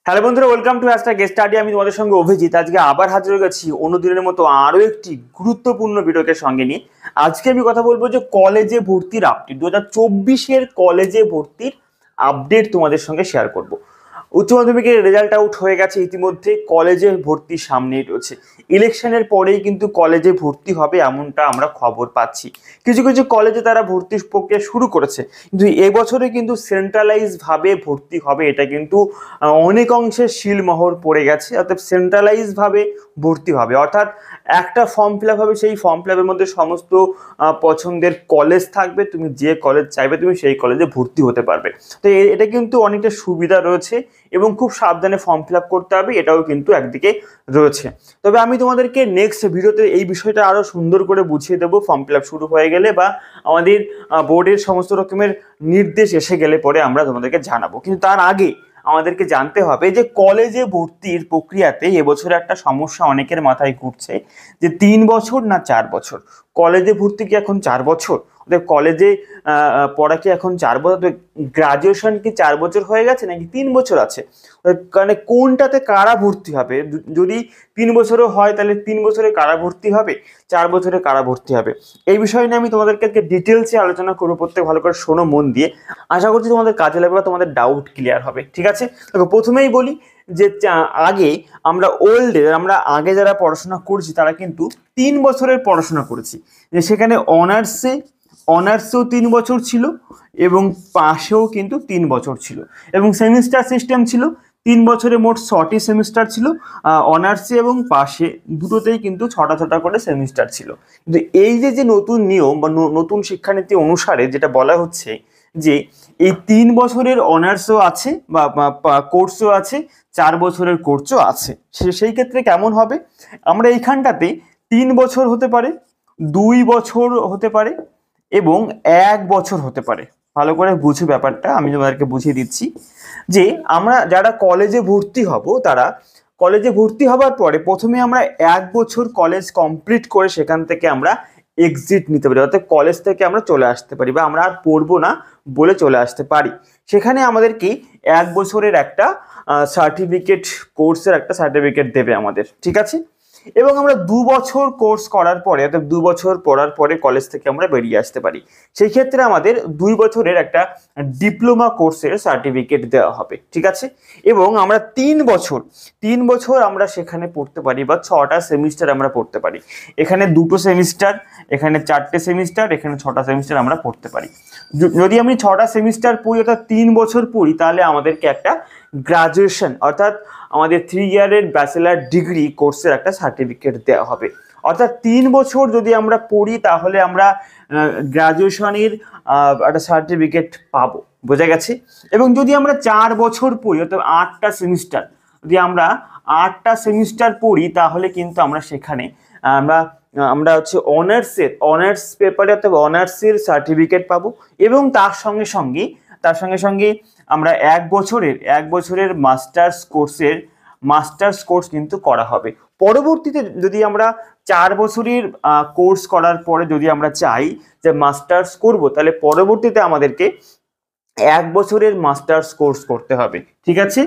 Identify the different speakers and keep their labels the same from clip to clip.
Speaker 1: Hello বন্ধুরা, welcome to guest study. আমি তোমাদের সঙ্গে অভিজিৎ। আজকে আবার হাজির হয়ে গেছি অন্যদিনের মতো আরও একটি গুরুত্বপূর্ণ ভিডিওকে সঙ্গে নিয়ে। আজকে আমি কথা বলবো যে কলেজে ভর্তির আপডেট, 2024-এর কলেজে ভর্তির আপডেট তোমাদের সঙ্গে শেয়ার করব। উচ্চ মাধ্যমিকের রেজাল্ট আউট হয়ে গেছে ইতিমধ্যে, কলেজে ভর্তি সামনেই রয়েছে। ইলেকশনের পরেই কিন্তু কলেজে ভর্তি হবে এমনটা আমরা খবর পাচ্ছি। কিছু কিছু কলেজে তারা ভর্তির প্রক্রিয়া শুরু করেছে, কিন্তু এবছরে কিন্তু সেন্ট্রালাইজ ভাবে ভর্তি হবে, এটা কিন্তু অনেক অংশে শিলমোহর পড়ে গেছে। অর্থাৎ সেন্ট্রালাইজ ভাবে ভর্তি হবে, অর্থাৎ একটা ফর্ম ফিল আপ হবে, সেই ফর্ম ফিল আপের মধ্যে সমস্ত পছন্দের কলেজ থাকবে, তুমি যে কলেজ চাইবে তুমি সেই কলেজে ভর্তি হতে পারবে। তো এটা কিন্তু অনেকটা সুবিধা রয়েছে এবং খুব সাবধানে ফর্ম ফিল আপ করতে হবে, এটাও কিন্তু একদিকে রয়েছে। তবে আমি তোমাদেরকে নেক্সট ভিডিওতে এই বিষয়টা আরও সুন্দর করে বুঝিয়ে দেবো, ফর্ম ফিল আপ শুরু হয়ে গেলে বা আমাদের বোর্ডের সমস্ত রকমের নির্দেশ এসে গেলে পরে আমরা তোমাদেরকে জানাবো। কিন্তু তার আগে আমাদেরকে জানতে হবে যে কলেজে ভর্তির প্রক্রিয়াতে এবছরে একটা সমস্যা অনেকের মাথায় ঘুরছে, যে 3 বছর না 4 বছর। কলেজে ভর্তি কি এখন 4 বছর? কলেজে পড়া কি এখন 4 বছর? গ্রাজুয়েশন কি 4 বছর হয়ে গেছে নাকি 3 বছর আছে? মানে কোনটাতে কারা ভর্তি হবে? যদি 3 বছরও হয় তাহলে 3 বছরে কারা ভর্তি হবে, 4 বছরে কারা ভর্তি হবে? এই বিষয় নিয়ে আমি তোমাদেরকে আজকে ডিটেলসে আলোচনা করবো। প্রত্যেক ভালো করে শোনো মন দিয়ে, আশা করছি তোমাদের কাজে লাগবে, তোমাদের ডাউট ক্লিয়ার হবে। ঠিক আছে, দেখো প্রথমেই বলি যে আগে আমরা আগে যারা পড়াশোনা করছি তারা কিন্তু 3 বছরের পড়াশোনা করেছি। যে সেখানে অনার্সেও 3 বছর ছিল এবং পাশেও কিন্তু 3 বছর ছিল, এবং সেমিস্টার সিস্টেম ছিল। 3 বছরে মোট 6টি সেমিস্টার ছিল, অনার্সে এবং পাশে দুটোতেই কিন্তু 6টা করে সেমিস্টার ছিল। কিন্তু এই যে নতুন নিয়ম বা নতুন শিক্ষানীতি অনুসারে যেটা বলা হচ্ছে যে এই 3 বছরের অনার্সও আছে বা কোর্সও আছে, 4 বছরের কোর্সও আছে। সেই ক্ষেত্রে কেমন হবে? আমরা এইখানটাতে 3 বছর হতে পারে, 2 বছর হতে পারে এবং 1 বছর হতে পারে। ভালো করে বুঝো ব্যাপারটা, আমি তোমাদেরকে বুঝিয়ে দিচ্ছি যে আমরা যারা কলেজে ভর্তি হব, তারা কলেজে ভর্তি হবার পরে প্রথমে আমরা 1 বছর কলেজ কমপ্লিট করে সেখান থেকে আমরা এক্সিট নিতে পারি, অর্থাৎ কলেজ থেকে আমরা চলে আসতে পারি বা আমরা আর পড়বো না বলে চলে আসতে পারি। সেখানে আমাদেরকে 1 বছরের একটা সার্টিফিকেট, কোর্সের একটা সার্টিফিকেট দেবে আমাদের। ঠিক আছে, এবং আমরা 2 বছর কোর্স করার পরে, অর্থাৎ 2 বছর পড়ার পরে কলেজ থেকে আমরা বেরিয়ে আসতে পারি। সেই ক্ষেত্রে আমাদের 2 বছরের একটা ডিপ্লোমা কোর্সের সার্টিফিকেট দেওয়া হবে। ঠিক আছে, এবং আমরা 3 বছর আমরা সেখানে পড়তে পারি বা 6টা সেমিস্টার আমরা পড়তে পারি। এখানে 2টো সেমিস্টার, এখানে 4টে সেমিস্টার, এখানে 6টা সেমিস্টার আমরা পড়তে পারি। যদি আমি 6টা সেমিস্টার পড়ি অর্থাৎ 3 বছর পড়ি, তাহলে আমাদেরকে একটা গ্রাজুয়েশন অর্থাৎ আমাদের 3 ইয়ারের ব্যাচেলার ডিগ্রি কোর্সের একটা সার্টিফিকেট দেওয়া হবে। অর্থাৎ 3 বছর যদি আমরা পড়ি তাহলে আমরা গ্রাজুয়েশনের একটা সার্টিফিকেট পাবো। বোঝা গেছে? এবং যদি আমরা 4 বছর পড়ি অর্থাৎ 8টা সেমিস্টার, যদি আমরা 8টা সেমিস্টার পড়ি তাহলে কিন্তু আমরা সেখানে আমরা আমরা হচ্ছে অনার্স পেপারে অর্থাৎ অনার্সের সার্টিফিকেট পাবো। এবং তার সঙ্গে সঙ্গে আমরা 1 বছরের মাস্টার্স কোর্স কিন্তু করা হবে। পরবর্তীতে যদি আমরা 4 বছরের কোর্স করার পরে যদি আমরা চাই যে মাস্টার্স করব, তাহলে পরবর্তীতে আমাদেরকে 1 বছরের মাস্টার্স কোর্স করতে হবে। ঠিক আছে,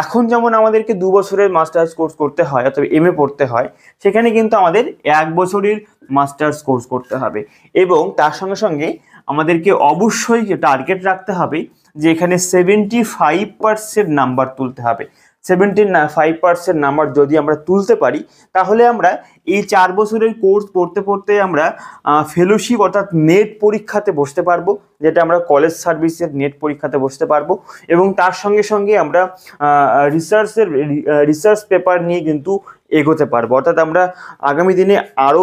Speaker 1: এখন যেমন আমাদেরকে 2 বছরের মাস্টার্স কোর্স করতে হয় অথবা এমএ পড়তে হয়, সেখানে কিন্তু আমাদের 1 বছরের মাস্টার্স কোর্স করতে হবে। এবং তার সঙ্গে সঙ্গে আমাদেরকে অবশ্যই টার্গেট রাখতে হবে যে এখানে 75% নাম্বার তুলতে হবে। 75% নাম্বার যদি আমরা তুলতে পারি, তাহলে আমরা এই 4 বছরের কোর্স পড়তে পড়তে আমরা ফেলোশিপ অর্থাৎ নেট পরীক্ষাতে বসতে পারবো, যেটা আমরা কলেজ সার্ভিসের নেট পরীক্ষাতে বসতে পারবো। এবং তার সঙ্গে সঙ্গে আমরা রিসার্চ পেপার নিয়ে কিন্তু এগোতে পারবো, অর্থাৎ আমরা আগামী দিনে আরও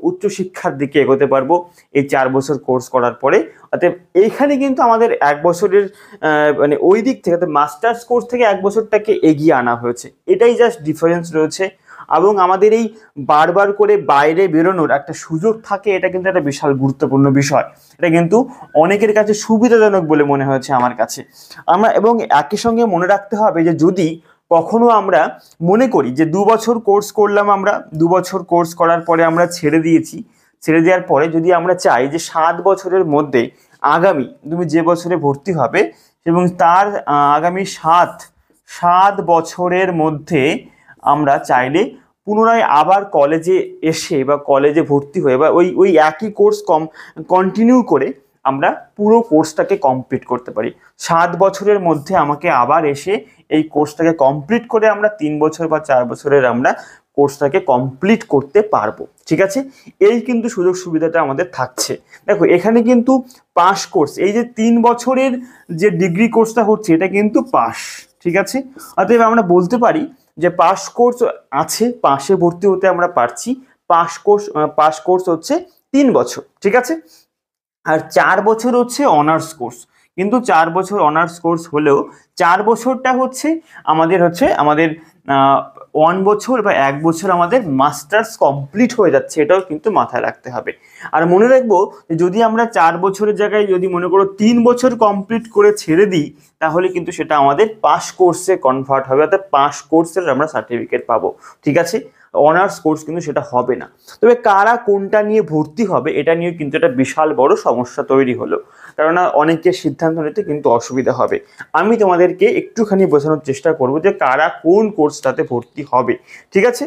Speaker 1: উচ্চশিক্ষার দিকে এগোতে পারবো এই 4 বছর কোর্স করার পরে। অর্থাৎ এইখানে কিন্তু আমাদের 1 বছরের মানে ওই দিক থেকে অর্থাৎ মাস্টার্স কোর্স থেকে 1 বছরটাকে এগিয়ে আনা হয়েছে, এটাই জাস্ট ডিফারেন্স রয়েছে। এবং আমাদের এই বারবার করে বাইরে বেরোনোর একটা সুযোগ থাকে, এটা কিন্তু একটা বিশাল গুরুত্বপূর্ণ বিষয়। এটা কিন্তু অনেকের কাছে সুবিধাজনক বলে মনে হয়েছে আমার কাছে। এবং একই সঙ্গে মনে রাখতে হবে যে যদি কখনো আমরা মনে করি যে 2 বছর কোর্স করলাম, আমরা 2 বছর কোর্স করার পরে আমরা ছেড়ে দেওয়ার পরে যদি আমরা চাই যে 7 বছরের মধ্যে আগামী তুমি যে বছরে ভর্তি হবে এবং তার আগামী 7 বছরের মধ্যে আমরা চাইলে পুনরায় আবার কলেজে এসে বা কলেজে ভর্তি হয়ে বা ওই ওই একই কোর্স কন্টিনিউ করে আমরা পুরো কোর্সটাকে কমপ্লিট করতে পারি। 7 বছরের মধ্যে আমাকে আবার এসে এই কোর্সটাকে কমপ্লিট করে আমরা 3 বছর বা 4 বছরের আমরা কোর্সটাকে কমপ্লিট করতে পারবো। ঠিক আছে, এই কিন্তু সুযোগ সুবিধাটা আমাদের থাকছে। দেখো এখানে কিন্তু পাস কোর্স, এই যে 3 বছরের যে ডিগ্রি কোর্সটা হচ্ছে এটা কিন্তু পাস। ঠিক আছে, অতএব আমরা বলতে পারি যে পাস কোর্স আছে, পাশে ভর্তি হতে আমরা পারছি। পাস কোর্স হচ্ছে 3 বছর। ঠিক আছে, আর 4 বছর হচ্ছে অনার্স কোর্স। কিন্তু 4 বছর অনার্স কোর্স হলেও 4 বছরটা হচ্ছে আমাদের 1 বছর বা 1 বছর আমাদের মাস্টার্স কমপ্লিট হয়ে যাচ্ছে, এটাও কিন্তু মাথায় রাখতে হবে। আর মনে রাখবো যদি আমরা 4 বছরের জায়গায় যদি মনে করো 3 বছর কমপ্লিট করে ছেড়ে দিই, তাহলে কিন্তু সেটা আমাদের পাস কোর্সে কনভার্ট হবে, অর্থাৎ পাস কোর্সের আমরা সার্টিফিকেট পাবো। ঠিক আছে, অনার্স কোর্স কিন্তু সেটা হবে না। তবে কারা কোনটা নিয়ে ভর্তি হবে এটা নিয়ে কিন্তু একটা বিশাল বড় সমস্যা তৈরি হলো, কেননা অনেকের সিদ্ধান্ত নিতে কিন্তু অসুবিধা হবে। আমি তোমাদেরকে একটুখানি বোঝানোর চেষ্টা করব যে কারা কোন কোর্সটাতে ভর্তি হবে। ঠিক আছে,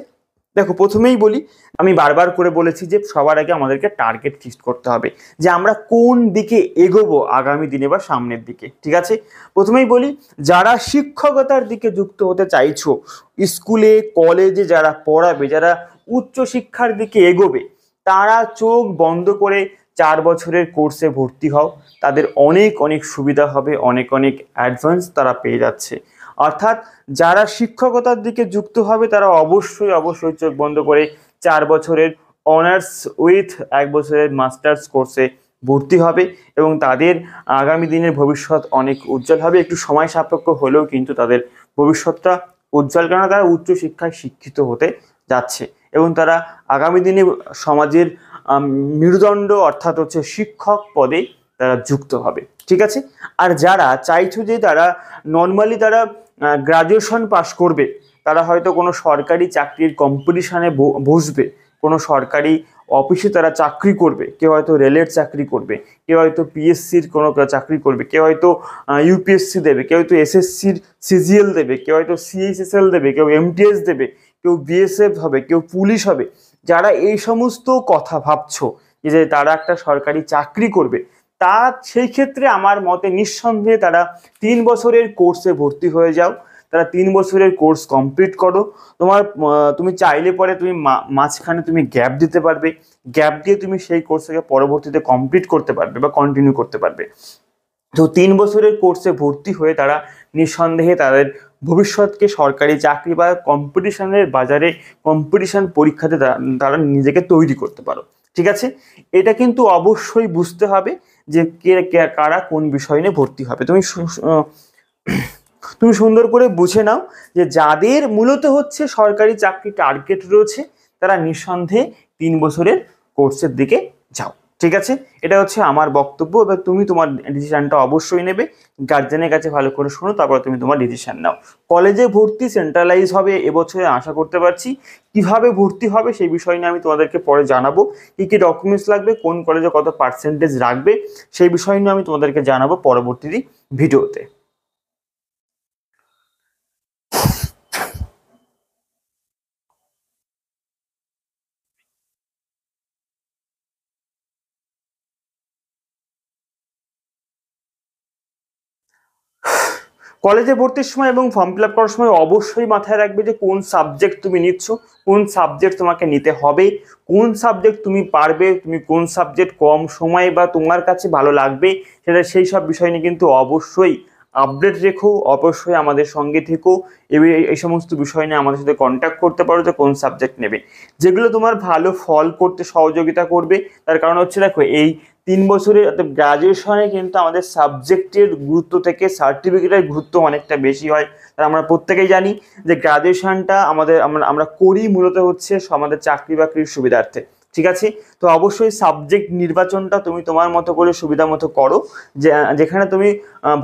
Speaker 1: দেখো প্রথমেই বলি, আমি বারবার করে বলেছি যে সবার আগে আমাদেরকে টার্গেট ফিক্স করতে হবে যে আমরা কোন দিকে এগোবো আগামী দিনে বা সামনের দিকে। ঠিক আছে, প্রথমেই বলি, যারা শিক্ষকতার দিকে যুক্ত হতে চাইছো, স্কুলে কলেজে যারা পড়াবে, যারা উচ্চ শিক্ষার দিকে এগোবে, তারা চোখ বন্ধ করে 4 বছরের কোর্সে ভর্তি হও। তাদের অনেক অনেক সুবিধা হবে, অনেক অনেক অ্যাডভান্স তারা পেয়ে যাচ্ছে। অর্থাৎ যারা শিক্ষকতার দিকে যুক্ত হবে তারা অবশ্যই অবশ্যই চোখ বন্ধ করে 4 বছরের অনার্স উইথ 1 বছরের মাস্টার্স কোর্সে ভর্তি হবে এবং তাদের আগামী দিনের ভবিষ্যৎ অনেক উজ্জ্বল হবে। একটু সময় সাপেক্ষ হলেও কিন্তু তাদের ভবিষ্যৎটা উজ্জ্বল, কেননা তারা উচ্চ শিক্ষায় শিক্ষিত হতে যাচ্ছে এবং তারা আগামী দিনে সমাজের মেরুদণ্ড অর্থাৎ হচ্ছে শিক্ষক পদে তারা যুক্ত হবে। ঠিক আছে, আর যারা চাইছো যে তারা নর্মালি তারা গ্রাজুয়েশন পাস করবে, তারা হয়তো কোনো সরকারি চাকরির কম্পিটিশানে বসবে, কোনো সরকারি অফিসে তারা চাকরি করবে, কেউ হয়তো রেলের চাকরি করবে, কেউ হয়তো পিএসসির কোনো চাকরি করবে, কেউ হয়তো ইউপিএসসি দেবে, কেউ হয়তো এসএসসির সিজিএল দেবে, কেউ হয়তো সিএইচএসএল দেবে, কেউ এমটিএস দেবে, কেউ বিএসএফ হবে, কেউ পুলিশ হবে। যারা এই সমস্ত কথা ভাবছো যে তারা একটা সরকারি চাকরি করবে, তা সেই ক্ষেত্রে আমার মতে নিঃসন্দেহে তারা 3 বছরের কোর্সে ভর্তি হয়ে যাও। তারা 3 বছরের কোর্স কমপ্লিট করো। তুমি চাইলে পরে তুমি মাঝখানে তুমি গ্যাপ দিতে পারবে, গ্যাপ দিয়ে তুমি সেই কোর্সটাকে পরবর্তীতে কমপ্লিট করতে পারবে বা কন্টিনিউ করতে পারবে। তো 3 বছরের কোর্সে ভর্তি হয়ে তারা নিঃসন্দেহে তাদের ভবিষ্যৎকে সরকারি চাকরি বা কম্পিটিশনের বাজারে কম্পিটিশন পরীক্ষাতে তারা নিজেকে তৈরি করতে পারো। ঠিক আছে, এটা কিন্তু অবশ্যই বুঝতে হবে যে কারা কোন বিষয় নিয়ে ভর্তি হবে। তুমি সুন্দর করে বুঝে নাও যে যাদের মূলত হচ্ছে সরকারি চাকরি টার্গেট রয়েছে তারা নিঃসন্দেহে 3 বছরের কোর্সের দিকে যাও। ঠিক আছে, এটা হচ্ছে আমার বক্তব্য। এবার তুমি তোমার ডিসিশনটা অবশ্যই নেবে, গার্জেনের কাছে ভালো করে শোনো, তারপর তুমি তোমার ডিসিশন নাও। কলেজে ভর্তি সেন্ট্রালাইজ হবে এবছরে আশা করতে পারছি। কিভাবে ভর্তি হবে সেই বিষয় নিয়ে আমি তোমাদেরকে পরে জানাবো। কি কি ডকুমেন্টস লাগবে, কোন কলেজে কত পার্সেন্টেজ রাখবে, সেই বিষয় নিয়ে আমি তোমাদেরকে জানাবো পরবর্তী ভিডিওতে। কলেজে ভর্তির সময় এবং ফর্ম ফিল আপ করার সময় অবশ্যই মাথায় রাখবে যে কোন সাবজেক্ট তুমি নিচ্ছ, কোন সাবজেক্ট তোমাকে নিতে হবে, কোন সাবজেক্ট তুমি পারবে, তুমি কোন সাবজেক্ট কম সময়ে বা তোমার কাছে ভালো লাগবে, সেই সব বিষয় নিয়ে কিন্তু অবশ্যই আপডেট রেখো। অবশ্যই আমাদের সঙ্গে থেকো, এই সমস্ত বিষয় নিয়ে আমাদের সাথে কন্ট্যাক্ট করতে পারো যে কোন সাবজেক্ট নেবে, যেগুলো তোমার ভালো ফল করতে সহযোগিতা করবে। তার কারণ হচ্ছে দেখো এই 3 বছরের গ্রাজুয়েশনে কিন্তু আমাদের সাবজেক্টের গুরুত্ব থেকে সার্টিফিকেটের গুরুত্ব অনেকটা বেশি হয়। তার আমরা প্রত্যেকেই জানি যে গ্রাজুয়েশনটা আমরা করি মূলত হচ্ছে আমাদের চাকরি বাকরির সুবিধার্থে। ঠিক আছে, তো অবশ্যই সাবজেক্ট নির্বাচনটা তুমি তোমার মতো করে সুবিধা মতো করো, যেখানে তুমি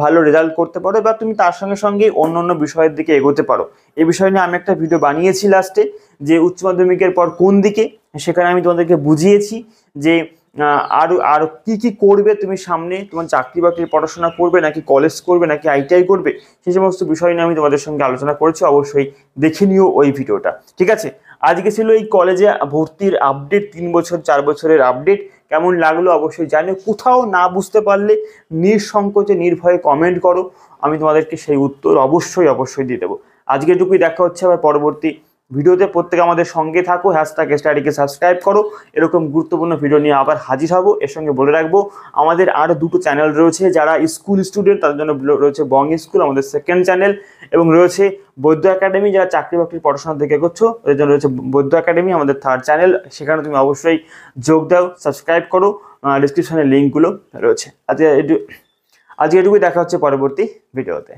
Speaker 1: ভালো রেজাল্ট করতে পারো বা তুমি তার সঙ্গে সঙ্গে অন্য অন্য বিষয়ের দিকে এগোতে পারো। এই বিষয় নিয়ে আমি একটা ভিডিও বানিয়েছি লাস্টে, যে উচ্চ মাধ্যমিকের পর কোন দিকে, সেখানে আমি তোমাদেরকে বুঝিয়েছি যে আর কি কি করবে তুমি সামনে, তোমার চাকরি বাকরির পড়াশোনা করবে নাকি কলেজ করবে নাকি আইটিআই করবে, সেই সমস্ত বিষয় নিয়ে আমি তোমাদের সঙ্গে আলোচনা করেছি। অবশ্যই দেখে নিও ওই ভিডিওটা, ঠিক আছে। আজকে ছিল এই কলেজে ভর্তির আপডেট, 3 বছর 4 বছরের আপডেট। কেমন লাগলো অবশ্যই জানিও। কোথাও না বুঝতে পারলে নিঃসংকোচে নির্ভয়ে কমেন্ট করো, আমি তোমাদেরকে সেই উত্তর অবশ্যই দিয়ে দেবো। আজকে এটুকুই, দেখা হচ্ছে আবার পরবর্তী ভিডিওতে। প্রত্যেকে আমাদের সঙ্গে থাকো, হ্যাশট্যাগ স্টাডিকে সাবস্ক্রাইব করো। এরকম গুরুত্বপূর্ণ ভিডিও নিয়ে আবার হাজির হব। এর সঙ্গে বলে রাখবো আমাদের আরও 2টো চ্যানেল রয়েছে। যারা স্কুল স্টুডেন্ট তাদের জন্য রয়েছে বং স্কুল, আমাদের সেকেন্ড চ্যানেল, এবং রয়েছে বৈদ্য একাডেমি। যারা চাকরি বাকরির পড়াশোনা থেকে এগোচ্ছ ওদের জন্য রয়েছে বৈদ্য একাডেমি, আমাদের 3rd চ্যানেল। সেখানে তুমি অবশ্যই যোগ দাও, সাবস্ক্রাইব করো, ডিসক্রিপশনে লিঙ্কগুলো রয়েছে। আজকে এটুকুই, দেখা হচ্ছে পরবর্তী ভিডিওতে।